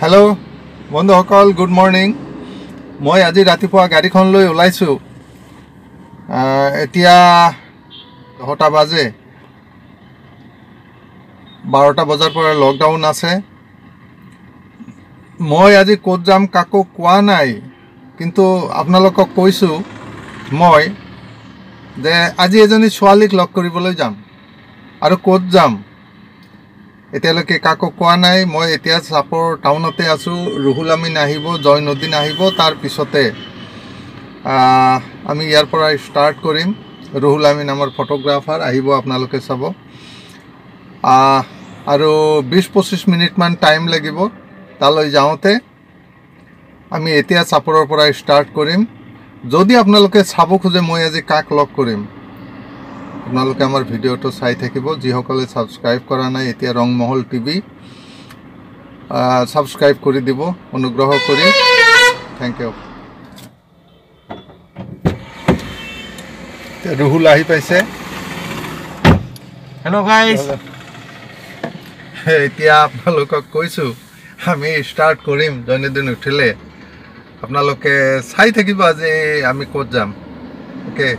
Hello बंधुसकल good morning. मैं आज रातिपुवा गाड़ीखन लै ओलाइছোঁ। এতিয়া 10টা বাজে। 12টা বজাৰ পৰা লকডাউন আছে। মই আজি ক'ত যাম কাকো কোৱা নাই, কিন্তু আপোনালোকক কৈছোঁ মই যে আজি এজনী ছোৱালীক লগ কৰিবলৈ যাম আৰু ক'ত যাম এতিয়ালৈকে কাকো কোৱা নাই। মই এতিয়া চাপৰ টাউনতে আছোঁ। ৰুহুল আমিন আহিব, জয়নুদ্দিন আহিব, তাৰ পিছতে আমি ইয়াৰ পৰা ষ্টাৰ্ট কৰিম। ৰুহুল আমিন আমাৰ ফটোগ্ৰাফাৰ আহিব, আপোনালোকে চাব। আৰু 20-25 মিনিটমান টাইম লাগিব তালৈ যাওঁতে। আমি এতিয়া চাপৰৰ পৰা ষ্টাৰ্ট কৰিম। যদি আপোনালোকে চাব খোজে মই আজি কাক লগ কৰিম, আপোনালোকে আমাৰ ভিডিঅ'টো চাই থাকিব। যিসকলে ছাবস্ক্ৰাইব কৰা নাই এতিয়া ৰংমহল টিভি ছাবস্ক্ৰাইব কৰি দিব অনুগ্ৰহ কৰি। Thank U. ৰুহুল আহি পাইছে। হেল্ল' গাইজ, এতিয়া আপোনালোকক কৈছোঁ আমি ষ্টাৰ্ট কৰিম। জয়নুদ্দিন উঠিলে আপোনালোকে চাই থাকিব আজি আমি ক'ত যাম। অ'কে,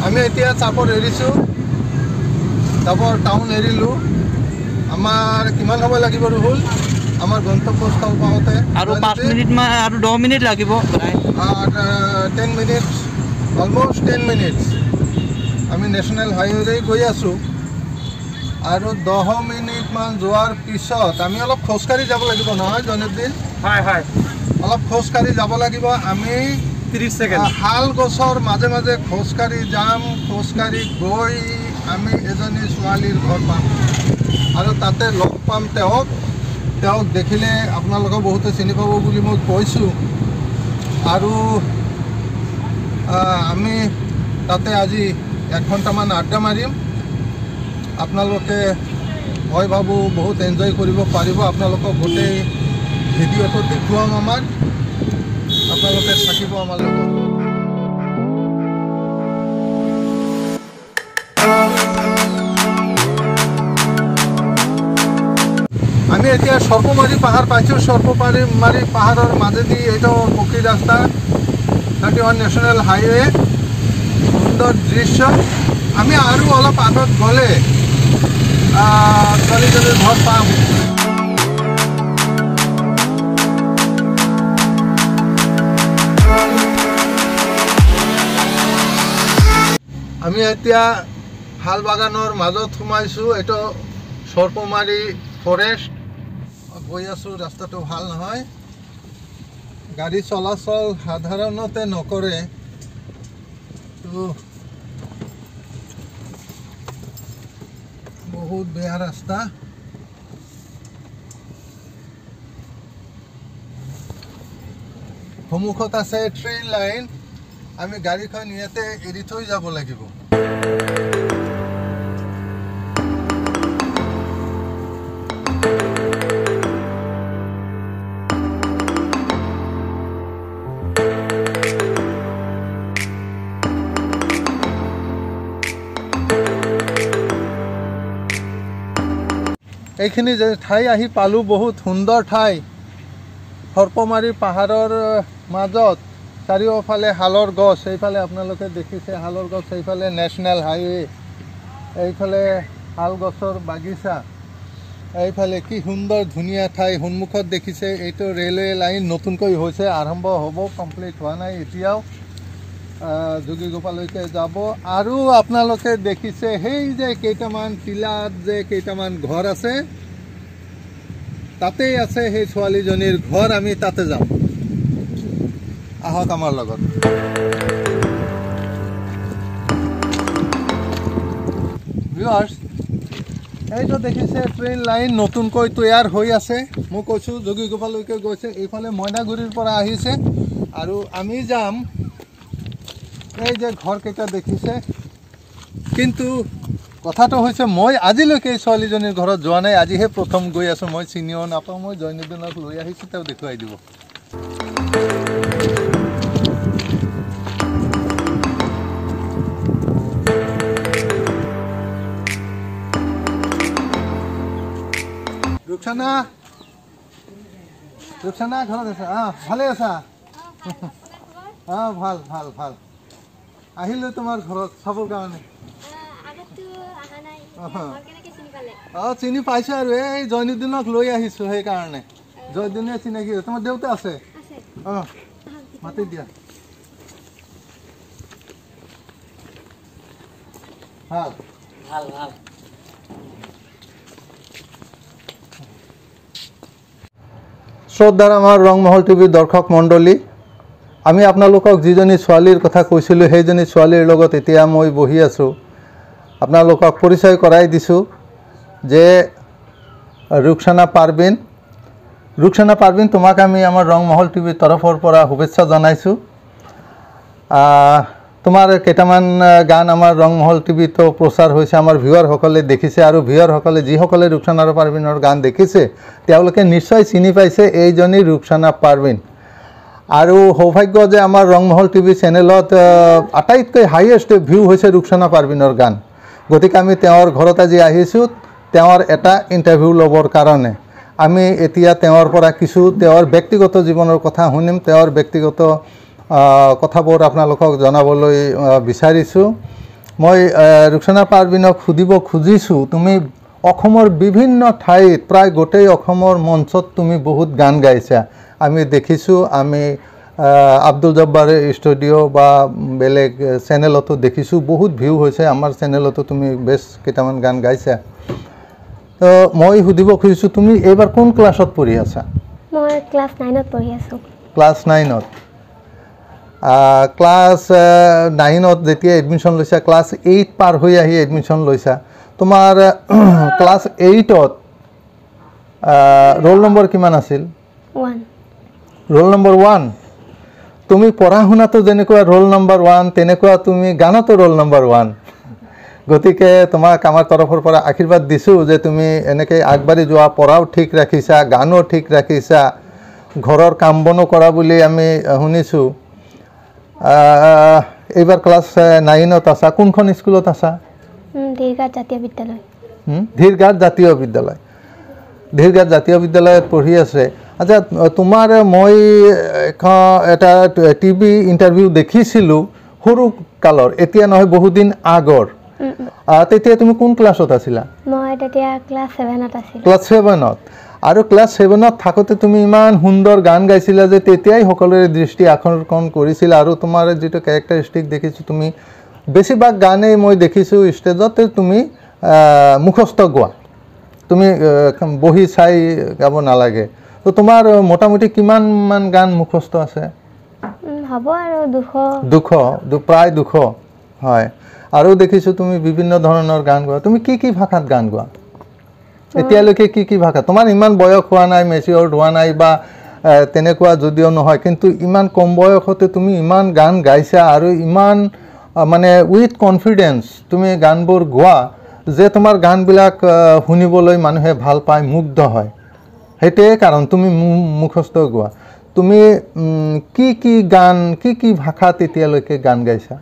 আমি এতিয়া চাপৰ এৰিছোঁ। চাপৰ টাউন এৰিলোঁ। আমাৰ কিমান সময় লাগিব ৰুহুল আমাৰ গন্তব্যস্থল পাওঁতে? আৰু 5 মিনিট মান আৰু 10 মিনিট লাগিব। 10 মিনিটছ, অলমষ্ট 10 মিনিটছ। আমি নেশ্যনেল হাইৱেৰে গৈ আছোঁ আৰু 10 মিনিটমান যোৱাৰ পিছত আমি অলপ খোজকাঢ়ি যাব লাগিব, নহয় জয়নুদ্দিন? হয় হয়, অলপ খোজকাঢ়ি যাব লাগিব। আমি 30 ছেকেণ্ড শাল গছৰ মাজে মাজে খোজকাঢ়ি যাম। খোজকাঢ়ি গৈ আমি এজনী ছোৱালীৰ ঘৰ পাম আৰু তাতে লগ পাম তেওঁক দেখিলে আপোনালোকক বহুতে চিনি পাব বুলি মই কৈছোঁ। আৰু আমি তাতে আজি 1 ঘণ্টামান আড্ডা মাৰিম। আপোনালোকে মই ভাবোঁ বহুত এনজয় কৰিব পাৰিব। আপোনালোকক গোটেই ভিডিঅ'টো দেখুৱাম। আপোনালোকে থাকিব আমাৰ লগত। আমি এতিয়া সৰ্পমাৰী পাহাৰ পাইছোঁ। সৰ্পমাৰী পাহাৰৰ মাজেদি এইটো পকী ৰাস্তা, 31 নেশ্যনেল হাইৱে। সুন্দৰ দৃশ্য। আমি আৰু অলপ আগত গ'লে ছোৱালীজনীৰ ঘৰ পাম। আমি এতিয়া শাল বাগানৰ মাজত সোমাইছোঁ। এইটো সৰ্পমাৰী ফৰেষ্ট। গৈ আছোঁ, ৰাস্তাটো ভাল নহয়, গাড়ী চলাচল সাধাৰণতে নকৰে। বহুত বেয়া ৰাস্তা। সন্মুখত আছে ট্ৰেইন লাইন। আমি গাড়ীখন ইয়াতে এৰি থৈ যাব লাগিব। এইখিনি যে ঠাই আহি পালোঁ, বহুত সুন্দৰ ঠাই। সৰ্পমাৰী পাহাৰৰ মাজত চাৰিওফালে শালৰ গছ। এইফালে আপোনালোকে দেখিছে শালৰ গছ, এইফালে নেশ্যনেল হাইৱে, এইফালে শাল গছৰ বাগিচা, এইফালে কি সুন্দৰ ধুনীয়া ঠাই। সন্মুখত দেখিছে এইটো ৰেলৱে লাইন নতুনকৈ হৈছে, আৰম্ভ হ'ব, কমপ্লিট হোৱা নাই এতিয়াও। যোগীগোপালৈকে যাব। আৰু আপোনালোকে দেখিছে সেই যে কেইটামান টিলাত যে কেইটামান ঘৰ আছে, তাতেই আছে সেই ছোৱালীজনীৰ ঘৰ। আমি তাতে যাম, আহক আমাৰ লগত। ভিউৱাৰ্ছ, এইটো দেখিছে ট্ৰেইন লাইন নতুনকৈ তৈয়াৰ হৈ আছে। মই কৈছোঁ যোগীগোপালৈকে গৈছে, এইফালে মইনাগুৰিৰ পৰা আহিছে। আৰু আমি যাম এই যে ঘৰকেইটা দেখিছে। কিন্তু কথাটো হৈছে মই আজিলৈকে এই ছোৱালীজনীৰ ঘৰত যোৱা নাই। আজিহে প্ৰথম গৈ আছোঁ। মই চিনিও নাপাওঁ। মই জয়নুদ্দিনক লৈ আহিছোঁ, তেওঁ দেখুৱাই দিব। ৰুকসানা ৰূপসানা ঘৰত আছা ভালে আছা ভাল ভাল ভাল আহিলোঁ তোমাৰ ঘৰত চাবৰ কাৰণে চিনি পাইছোঁ আৰু এই জয়নুদ্দিনক লৈ আহিছোঁ সেইকাৰণে জয়নুদ্দিনে চিনাকি তোমাৰ দেউতা আছে মাতি দিয়া ভাল ভাল ভাল শ্ৰদ্ধাৰ আমাৰ ৰংমহল টিভিৰ দৰ্শক মণ্ডলী আমি আপোনালোকক যিজনী ছোৱালীৰ কথা কৈছিলোঁ সেইজনী ছোৱালীৰ লগত এতিয়া মই বহি আছোঁ আপোনালোকক পৰিচয় কৰাই দিছোঁ যে ৰুকসানা পাৰভিন তোমাক আমি আমাৰ ৰংমহল টিভিৰ তৰফৰ পৰা শুভেচ্ছা জনাইছোঁ তোমাৰ কেইটামান গান আমাৰ ৰংমহল টিভিতো প্ৰচাৰ হৈছে আমাৰ ভিউৱাৰসকলে দেখিছে আৰু ভিউৱাৰসকলে যিসকলে ৰুকসানা আৰু পাৰভিনৰ গান দেখিছে তেওঁলোকে নিশ্চয় চিনি পাইছে এইজনী ৰুকসানা পাৰভিন আৰু সৌভাগ্য যে আমাৰ ৰংমহল টিভি চেনেলত আটাইতকৈ হাইয়েষ্ট ভিউ হৈছে ৰুকসানা পাৰভিনৰ গান গতিকে আমি তেওঁৰ ঘৰত আজি আহিছোঁ তেওঁৰ এটা ইণ্টাৰভিউ ল'বৰ কাৰণে আমি এতিয়া তেওঁৰ পৰা কিছু তেওঁৰ ব্যক্তিগত জীৱনৰ কথা শুনিম তেওঁৰ ব্যক্তিগত কথাবোৰ আপোনালোকক জনাবলৈ বিচাৰিছোঁ মই ৰুকসানা পাৰভিনক সুধিব খুজিছোঁ তুমি অসমৰ বিভিন্ন ঠাইত প্ৰায় গোটেই অসমৰ মঞ্চত তুমি বহুত গান গাইছা আমি দেখিছোঁ আমি আব্দুল জব্বাৰ ষ্টুডিঅ' বা বেলেগ চেনেলতো দেখিছোঁ বহুত ভিউ হৈছে আমাৰ চেনেলতো তুমি বেছ কেইটামান গান গাইছা তো মই সুধিব খুজিছোঁ তুমি এইবাৰ কোন ক্লাছত পঢ়ি আছা মই ক্লাছ 9ত পঢ়ি আছোঁ ক্লাছ 9ত ক্লাছ 9ত যেতিয়া এডমিশ্যন লৈছা ক্লাছ 8 পাৰ হৈ আহি এডমিশ্যন লৈছা তোমাৰ ক্লাছ 8ত ৰোল নম্বৰ কিমান আছিল 1 ৰোল নম্বৰ 1 তুমি পঢ়া শুনাটো যেনেকুৱা ৰোল নম্বৰ 1 তেনেকুৱা তুমি গানতো ৰোল নম্বৰ 1 গতিকে তোমাক আমাৰ তৰফৰ পৰা আশীৰ্বাদ দিছোঁ যে তুমি এনেকৈ আগবাঢ়ি যোৱা পঢ়াও ঠিক ৰাখিছা গানো ঠিক ৰাখিছা ঘৰৰ কাম বনো কৰা বুলি আমি শুনিছোঁ এইবাৰ ক্লাছ 9ত আছা কোনখন স্কুলত আছা ধীৰঘাট জাতীয় বিদ্যালয় ধীৰঘাট জাতীয় বিদ্যালয়ত পঢ়ি আছে আচ্ছা তোমাৰ মই এটা টিভি ইণ্টাৰভিউ দেখিছিলোঁ সৰু কালৰ এতিয়া নহয় বহুদিন আগৰ তেতিয়া তুমি কোন ক্লাছত আছিলা মই তেতিয়া ক্লাছ 7ত আছিলোঁ ক্লাছ 7ত আৰু ক্লাছ 7ত থাকোঁতে তুমি ইমান সুন্দৰ গান গাইছিলা যে তেতিয়াই সকলোৰে দৃষ্টি আকৰ্ষণ কৰিছিলা আৰু তোমাৰ যিটো কেৰেক্টাৰিষ্টিক দেখিছোঁ তুমি বেছিভাগ গানেই মই দেখিছোঁ ষ্টেজতে তুমি মুখস্থ গোৱা তুমি বহি চাই গাব নালাগে তো তোমাৰ মোটামুটি কিমানমান গান মুখস্থ আছে হ'ব আৰু 200 প্ৰায় 200 হয় আৰু দেখিছোঁ তুমি বিভিন্ন ধৰণৰ গান গোৱা তুমি কি ভাষাত গান গোৱা এতিয়ালৈকে কি ভাষা তোমাৰ ইমান বয়স হোৱা নাই মেচিয়ৰ্ড হোৱা নাই বা তেনেকুৱা যদিও নহয় কিন্তু ইমান কম বয়সতে তুমি ইমান গান গাইছা আৰু ইমান মানে উইথ কনফিডেন্স তুমি গানবোৰ গোৱা যে তোমাৰ গানবিলাক শুনিবলৈ মানুহে ভাল পায় মুগ্ধ হয় সেইটোৱে কাৰণ তুমি মুখস্থ গোৱা তুমি কি গান কি ভাষাত এতিয়ালৈকে গান গাইছা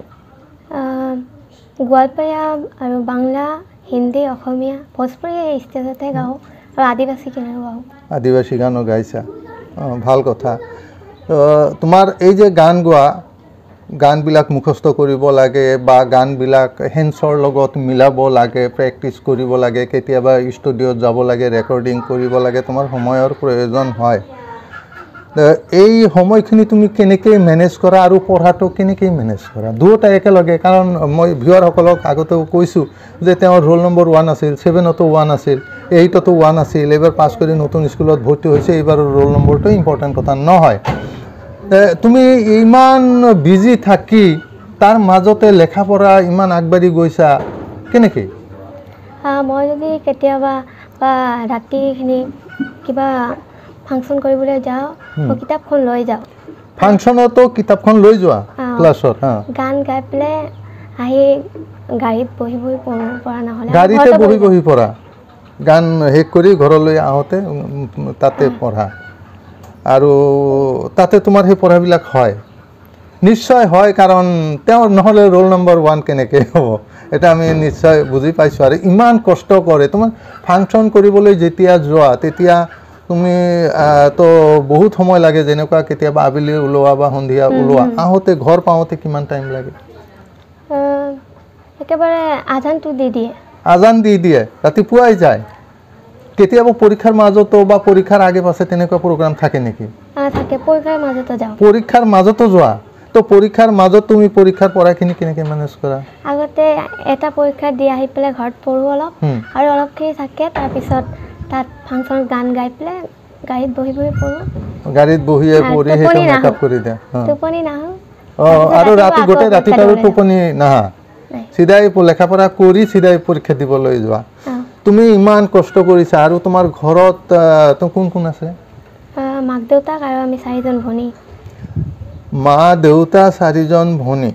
গোৱালপাৰীয়া আৰু বাংলা হিন্দী অসমীয়া ভোজপুৰী ষ্টেজতে গাওঁ আৰু আদিবাসী গানো গাইছা ভাল কথা তোমাৰ এই যে গান গোৱা গানবিলাক মুখস্থ কৰিব লাগে বা গানবিলাক হেন্সৰ লগত মিলাব লাগে প্ৰেক্টিছ কৰিব লাগে কেতিয়াবা ষ্টুডিঅ'ত যাব লাগে ৰেকৰ্ডিং কৰিব লাগে তোমাৰ সময়ৰ প্ৰয়োজন হয় এই সময়খিনি তুমি কেনেকৈ মেনেজ কৰা আৰু পঢ়াটো কেনেকৈ মেনেজ কৰা দুয়োটা একেলগে কাৰণ মই ভিউৱাৰসকলক আগতেও কৈছোঁ যে তেওঁৰ ৰোল নম্বৰ 1 আছিল 7তো 1 আছিল 8তো 1 আছিল এইবাৰ পাছ কৰি নতুন স্কুলত ভৰ্তি হৈছে এইবাৰ ৰোল নম্বৰটো ইম্পৰ্টেণ্ট কথা নহয় তুমি ইমান বিজি থাকি তাৰ মাজতে লেখা পঢ়া ইমান আগবাঢ়ি গৈছা কেনেকৈ মই যদি কেতিয়াবা বা ৰাতিখিনি কিবা ফাংচন কৰিবলৈ যাওঁ কিতাপখন লৈ যাওঁ ফাংচনতো কিতাপখন লৈ যোৱা ক্লাছত গান গাই পেলাই আহি গাড়ীত বহি পঢ়া নহ'লে গাড়ীতে বহি পঢ়া গান শেষ কৰি ঘৰলৈ আহোঁতে তাতে পঢ়া আৰু তাতে তোমাৰ সেই পঢ়াবিলাক হয় নিশ্চয় হয় কাৰণ তেওঁ নহ'লে ৰোল নম্বৰ 1 কেনেকৈ হ'ব এটা আমি নিশ্চয় বুজি পাইছোঁ আৰু ইমান কষ্ট কৰে তোমাৰ ফাংচন কৰিবলৈ যেতিয়া যোৱা তেতিয়া তুমি তো বহুত সময় লাগে যেনেকুৱা কেতিয়াবা আবেলি ওলোৱা বা সন্ধিয়া ওলোৱা আহোঁতে ঘৰ পাওঁতে কিমান টাইম লাগে একেবাৰে আজানটো দি দিয়ে আজান দি দিয়ে ৰাতিপুৱাই যায় কেতিয়াবা পৰীক্ষাৰ মাজতো বা পৰীক্ষাৰ আগে পাছে তেনেকুৱা প্ৰগ্ৰাম থাকে নেকি থাকে পৰীক্ষাৰ মাজতো যাওঁ পৰীক্ষাৰ মাজতো যোৱা তো পৰীক্ষাৰ মাজত তুমি পৰীক্ষাৰ পঢ়াখিনি কেনেকৈ মেনেজ কৰা আগতে এটা পৰীক্ষা দি আহি পেলাই ঘৰত পঢ়ো অলপ আৰু অলপখিনি থাকে তাৰপিছত তাত ফাংচনত গান গাই পেলাই গাড়ীত বহি বহি পঢ়ো গাড়ীত বহিয়ে পঢ়ি সেইটো মেকআপ কৰি দিয়া টোপনি নাহো আৰু ৰাতি গোটেই ৰাতিত আৰু টোপনি নাহা চিধাই লেখাপঢ়া কৰি চিধাই পৰীক্ষা দিবলৈ যোৱা তুমি ইমান কষ্ট কৰিছা আৰু তোমাৰ ঘৰত কোন কোন আছে মাক দেউতাক আৰু আমি 4জন ভনী মা দেউতা 4জন ভনী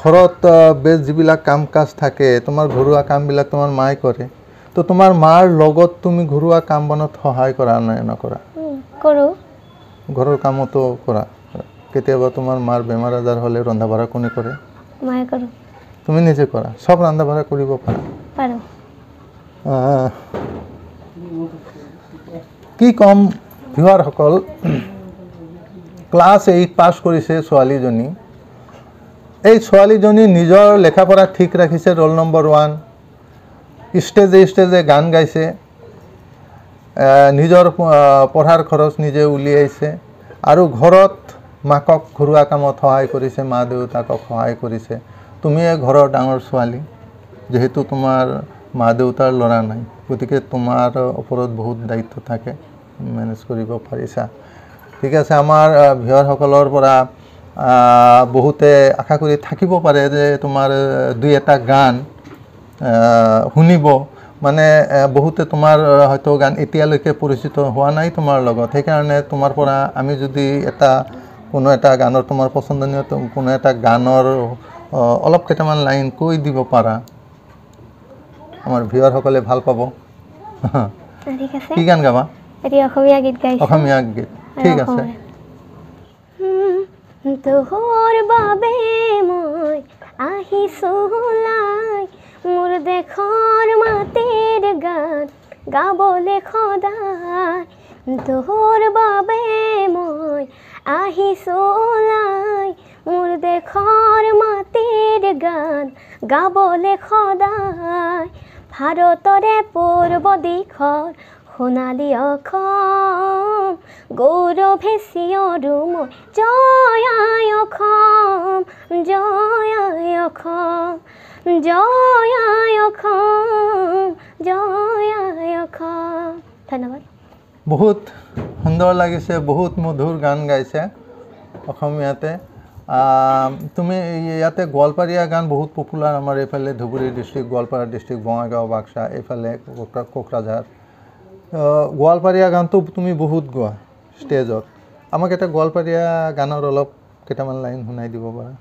ঘৰত বেছ যিবিলাক কাম কাজ থাকে তোমাৰ ঘৰুৱা কামবিলাক তোমাৰ মায়ে কৰে তো তোমাৰ মাৰ লগত তুমি ঘৰুৱা কাম বনত সহায় কৰা নাই নকৰা কৰোঁ ঘৰৰ কামতো কৰা কেতিয়াবা তোমাৰ মাৰ বেমাৰ আজাৰ হ'লে ৰন্ধা বঢ়া কোনে কৰে মায়ে কৰোঁ তুমি নিজে কৰা সব ৰন্ধা বঢ়া কৰিব পাৰা পাৰোঁ কি কম ভিউৱাৰসকল ক্লাছ 8 পাছ কৰিছে ছোৱালীজনী এই ছোৱালীজনী নিজৰ লেখাপঢ়া ঠিক ৰাখিছে ৰোল নম্বৰ 1 ষ্টেজে ষ্টেজে গান গাইছে নিজৰ পঢ়াৰ খৰচ নিজে উলিয়াইছে আৰু ঘৰত মাকক ঘৰুৱা কামত সহায় কৰিছে মা দেউতাকক সহায় কৰিছে তুমি ঘৰৰ ডাঙৰ ছোৱালী যেহেতু তোমাৰ মা দেউতাৰ ল'ৰা নাই গতিকে তোমাৰ ওপৰত বহুত দায়িত্ব থাকে মেনেজ কৰিব পাৰিছা ঠিক আছে আমাৰ ভিউৱাৰসকলৰ পৰা বহুতে আশা কৰি থাকিব পাৰে যে তোমাৰ দুই এটা গান শুনিব মানে বহুতে তোমাৰ হয়তো গান এতিয়ালৈকে পৰিচিত হোৱা নাই তোমাৰ লগত সেইকাৰণে তোমাৰ পৰা আমি যদি কোনো এটা গানৰ তোমাৰ পছন্দনীয় কোনো এটা গানৰ অলপ কেইটামান লাইন কৈ দিব পাৰা আমাৰ ভিউৱাৰসকলে ভাল পাব ঠিক আছে কি গান গাবা এটি অসমীয়া গীত গাইছো অসমীয়া গীত ঠিক আছে তোৰ বাবে মই আহিছো লাই মোৰ দেশৰ মাটিৰ গান গাবলৈ সদায় তোৰ বাবে মই আহিছো লাই মোৰ দেশৰ মাটিৰ গান গাবলৈ সদায় ভাৰতৰে পূৰ্ব দিশৰ সোণালী অসম গৌৰৱে চিঞৰো মই জয় আই অসম জয় আই অসম জয় আই অসম জয় আই অসম ধন্যবাদ বহুত সুন্দৰ লাগিছে বহুত মধুৰ গান গাইছে অসমীয়াতে তুমি ইয়াতে গোৱালপাৰীয়া গান বহুত পপুলাৰ আমাৰ এইফালে ধুবুৰী ডিষ্ট্ৰিক্ট গোৱালপাৰা ডিষ্ট্ৰিক্ট বঙাইগাঁও বাক্সা এইফালে কোকৰাঝাৰ গোৱালপাৰীয়া গানটো তুমি বহুত গোৱা ষ্টেজত আমাক এটা গোৱালপাৰীয়া গানৰ অলপ কেইটামান লাইন শুনাই দিব পাৰা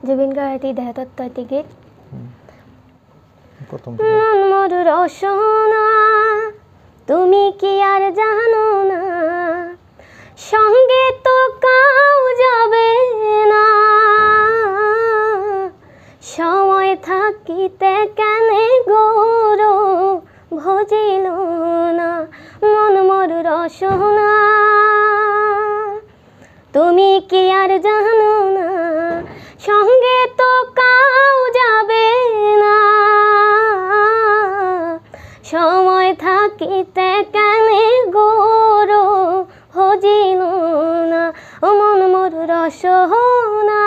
জুবিন গাৰ্গৰ এটি দেহতত্ব এটি গীত প্ৰথম মোৰ রচনা তুমি কি আর জানো না সঙ্গে তো কাউ যাবে না সময় থাকিতে কেনে গৌরব ভজিল না মন মোর রসনা তুমি কি আর জানো না সঙ্গে তো কাউ যাবে না সময় থাকিতে কেনে গৌরব ভজিল না মন মোর রসনা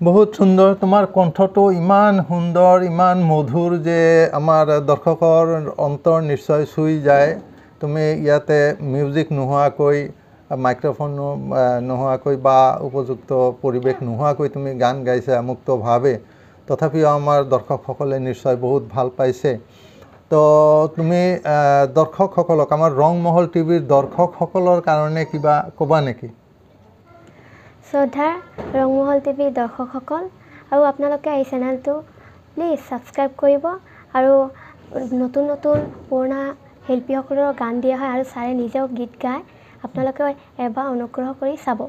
বহুত সুন্দৰ তোমাৰ কণ্ঠটো ইমান সুন্দৰ ইমান মধুৰ যে আমাৰ দৰ্শকৰ অন্তৰ নিশ্চয় চুই যায় তুমি ইয়াতে মিউজিক নোহোৱাকৈ মাইক্ৰফোন নোহোৱাকৈ বা উপযুক্ত পৰিৱেশ নোহোৱাকৈ তুমি গান গাইছা মুক্তভাৱে তথাপিও আমাৰ দৰ্শকসকলে নিশ্চয় বহুত ভাল পাইছে তো তুমি দৰ্শকসকলক আমাৰ ৰংমহল টিভিৰ দৰ্শকসকলৰ কাৰণে কিবা ক'বা নেকি শ্ৰদ্ধা ৰংমহল টিভিৰ দৰ্শকসকল আৰু আপোনালোকে এই চেনেলটো প্লিজ ছাবস্ক্ৰাইব কৰিব আৰু নতুন নতুন পুৰণা শিল্পীসকলৰ গান দিয়া হয় আৰু ছাৰে নিজেও গীত গায় আপোনালোকে এবাৰ অনুগ্ৰহ কৰি চাব